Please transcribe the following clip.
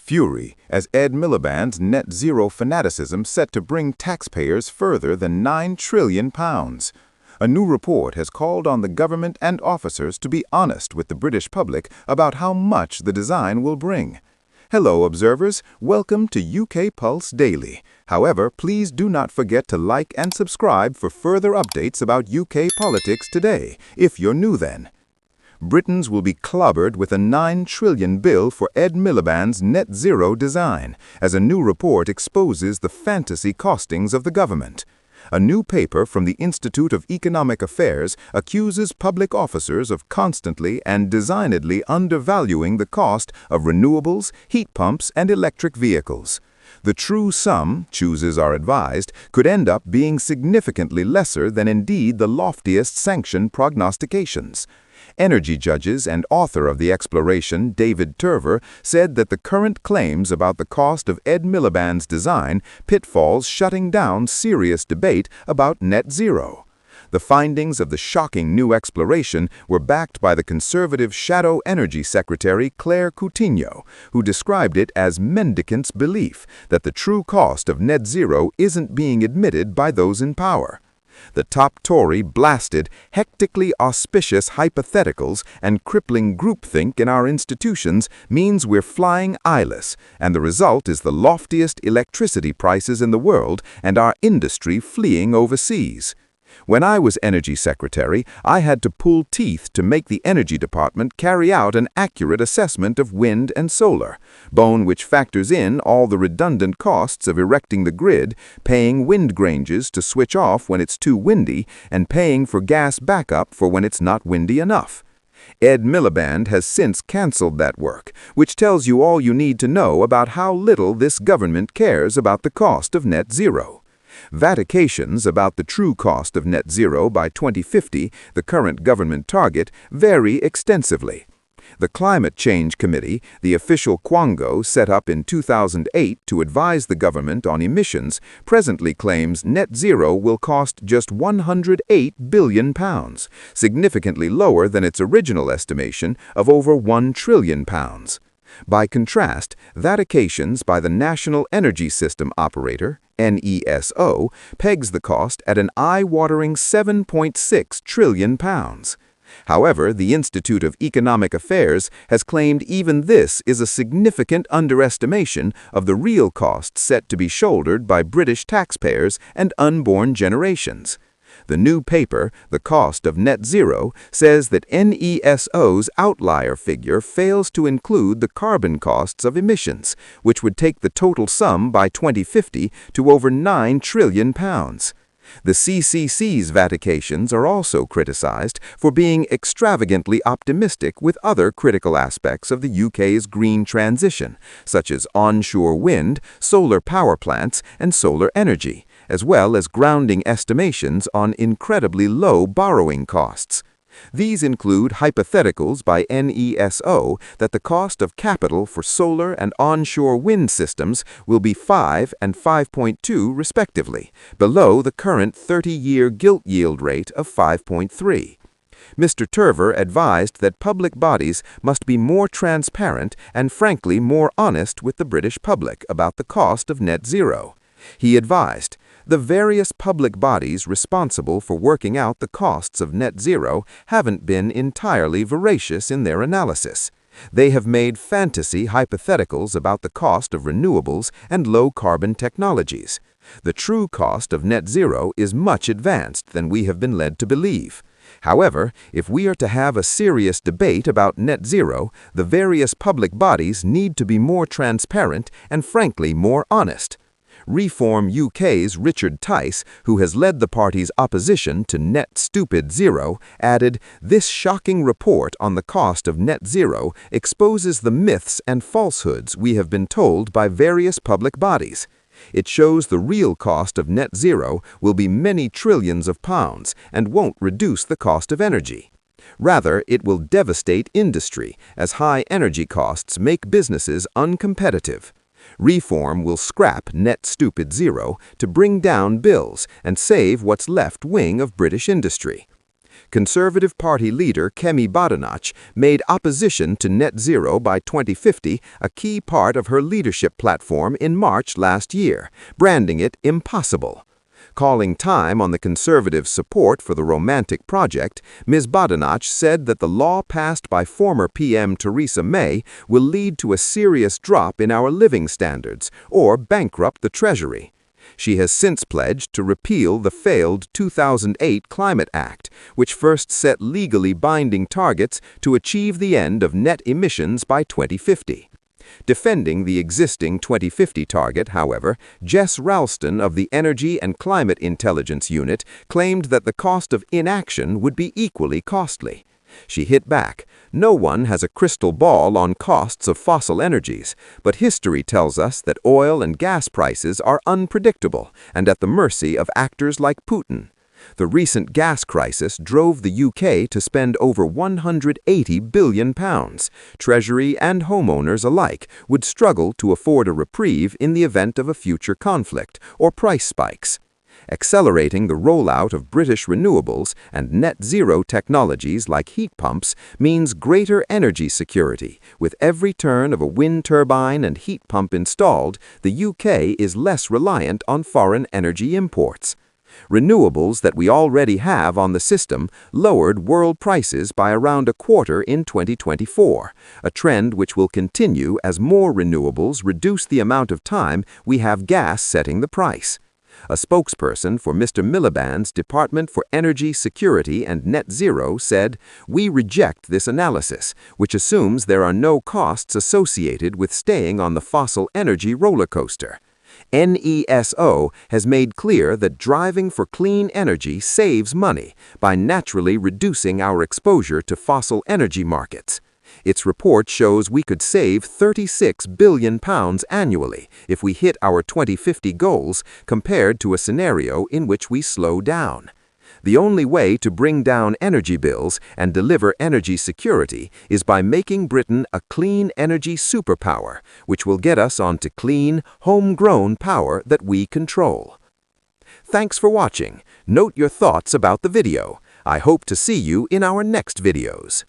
Fury as Ed Miliband's net zero fanaticism set to bring taxpayers further than £9 trillion. A new report has called on the government and officers to be honest with the British public about how much the design will bring. Hello, observers. Welcome to UK Pulse Daily. However, please do not forget to like and subscribe for further updates about UK politics today, if you're new then. Britons will be clobbered with a £9 trillion bill for Ed Miliband's net zero design, as a new report exposes the fantasy costings of the government. A new paper from the Institute of Economic Affairs accuses public officers of constantly and designedly undervaluing the cost of renewables, heat pumps, and electric vehicles. The true sum, choosers are advised, could end up being significantly lesser than indeed the loftiest sanctioned prognostications. Energy judges and author of the exploration, David Turver, said that the current claims about the cost of Ed Miliband's design pitfalls shutting down serious debate about net zero. The findings of the shocking new exploration were backed by the conservative Shadow Energy Secretary Claire Coutinho, who described it as mendicant's belief that the true cost of net zero isn't being admitted by those in power. The top Tory blasted hectically auspicious hypotheticals and crippling groupthink in our institutions means we're flying eyeless, and the result is the loftiest electricity prices in the world and our industry fleeing overseas. When I was Energy Secretary, I had to pull teeth to make the Energy Department carry out an accurate assessment of wind and solar, bone which factors in all the redundant costs of erecting the grid, paying wind granges to switch off when it's too windy, and paying for gas backup for when it's not windy enough. Ed Miliband has since cancelled that work, which tells you all you need to know about how little this government cares about the cost of net zero. Vatications about the true cost of net zero by 2050, the current government target, vary extensively. The Climate Change Committee, the official quango set up in 2008 to advise the government on emissions, presently claims net zero will cost just £108 billion, significantly lower than its original estimation of over £1 trillion. By contrast, vatications by the National Energy System Operator, NESO, pegs the cost at an eye-watering £7.6 trillion. However, the Institute of Economic Affairs has claimed even this is a significant underestimation of the real cost set to be shouldered by British taxpayers and unborn generations. The new paper, The Cost of Net Zero, says that NESO's outlier figure fails to include the carbon costs of emissions, which would take the total sum by 2050 to over £9 trillion. The CCC's vatications are also criticized for being extravagantly optimistic with other critical aspects of the UK's green transition, such as onshore wind, solar power plants, and solar energy, as well as grounding estimations on incredibly low borrowing costs. These include hypotheticals by NESO that the cost of capital for solar and onshore wind systems will be 5 and 5.2 respectively, below the current 30-year gilt yield rate of 5.3. Mr. Turver advised that public bodies must be more transparent and frankly more honest with the British public about the cost of net zero. He advised, the various public bodies responsible for working out the costs of net zero haven't been entirely veracious in their analysis. They have made fantasy hypotheticals about the cost of renewables and low-carbon technologies. The true cost of net zero is much advanced than we have been led to believe. However, if we are to have a serious debate about net zero, the various public bodies need to be more transparent and frankly more honest. Reform UK's Richard Tice, who has led the party's opposition to net stupid zero, added, "This shocking report on the cost of net zero exposes the myths and falsehoods we have been told by various public bodies. It shows the real cost of net zero will be many trillions of pounds and won't reduce the cost of energy. Rather, it will devastate industry, as high energy costs make businesses uncompetitive. Reform will scrap net stupid zero to bring down bills and save what's left wing of British industry." Conservative Party leader Miliband'S made opposition to net zero by 2050 a key part of her leadership platform in March last year, branding it impossible. Calling time on the Conservatives' support for the romantic project, Ms. Badenoch said that the law passed by former PM Theresa May will lead to a serious drop in our living standards or bankrupt the Treasury. She has since pledged to repeal the failed 2008 Climate Act, which first set legally binding targets to achieve the end of net emissions by 2050. Defending the existing 2050 target, however, Jess Ralston of the Energy and Climate Intelligence Unit claimed that the cost of inaction would be equally costly. She hit back, "No one has a crystal ball on costs of fossil energies, but history tells us that oil and gas prices are unpredictable and at the mercy of actors like Putin. The recent gas crisis drove the UK to spend over £180 billion. Treasury and homeowners alike would struggle to afford a reprieve in the event of a future conflict or price spikes. Accelerating the rollout of British renewables and net zero technologies like heat pumps means greater energy security. With every turn of a wind turbine and heat pump installed, the UK is less reliant on foreign energy imports. Renewables that we already have on the system lowered world prices by around a quarter in 2024, a trend which will continue as more renewables reduce the amount of time we have gas setting the price." A spokesperson for Mr. Miliband's Department for Energy Security and Net Zero said, "We reject this analysis, which assumes there are no costs associated with staying on the fossil energy roller coaster. NESO has made clear that driving for clean energy saves money by naturally reducing our exposure to fossil energy markets. Its report shows we could save £36 billion annually if we hit our 2050 goals compared to a scenario in which we slow down. The only way to bring down energy bills and deliver energy security is by making Britain a clean energy superpower, which will get us onto clean, homegrown power that we control." Thanks for watching. Note your thoughts about the video. I hope to see you in our next videos.